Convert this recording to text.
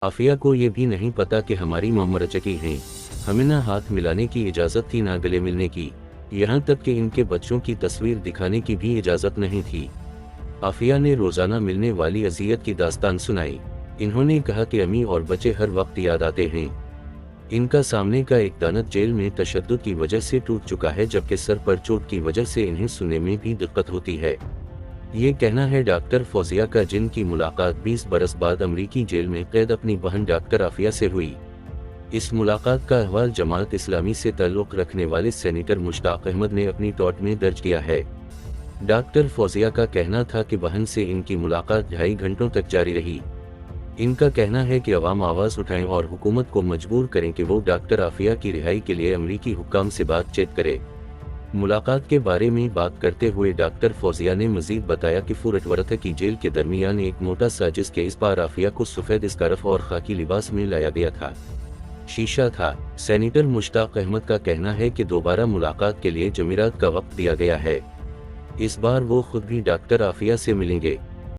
आफिया को ये भी नहीं पता कि हमारी मम्मा रचकी हैं। हमें ना हाथ मिलाने की इजाज़त थी ना गले मिलने की, यहाँ तक कि इनके बच्चों की तस्वीर दिखाने की भी इजाज़त नहीं थी। आफिया ने रोज़ाना मिलने वाली अज़ियत की दास्तान सुनाई। इन्होंने कहा कि अम्मी और बच्चे हर वक्त याद आते हैं। इनका सामने का एक दानत जेल में तशद्दुद की वजह से टूट चुका है, जबकि सर पर चोट की वजह से इन्हें सुनने में भी दिक्कत होती है। ये कहना है डॉक्टर फौजिया का, जिनकी मुलाकात 20 बरस बाद अमरीकी जेल में कैद अपनी बहन डॉक्टर आफिया से हुई। इस मुलाकात का अहवाल जमात इस्लामी से ताल्लुक़ रखने वाले सेनेटर मुश्ताक अहमद ने अपनी ट्वीट में दर्ज किया है। डॉक्टर फौजिया का कहना था कि बहन से इनकी मुलाकात 2.5 घंटों तक जारी रही। इनका कहना है कि अवाम आवाज़ उठाएं और हुकूमत को मजबूर करें कि वो डॉक्टर आफिया की रिहाई के लिए अमरीकी हुक्काम से बातचीत करे। मुलाकात के बारे में बात करते हुए डॉक्टर फौजिया ने मजीद बताया कि फोर्ट वर्थ की जेल के दरमियान एक मोटा सा, जिसके इस बार आफिया को सफ़ेद स्कार्फ और खाकी लिबास में लाया गया था, शीशा था। सेनेटर मुश्ताक अहमद का कहना है कि दोबारा मुलाकात के लिए जमीरात का वक्त दिया गया है। इस बार वो खुद भी डॉक्टर आफिया से मिलेंगे।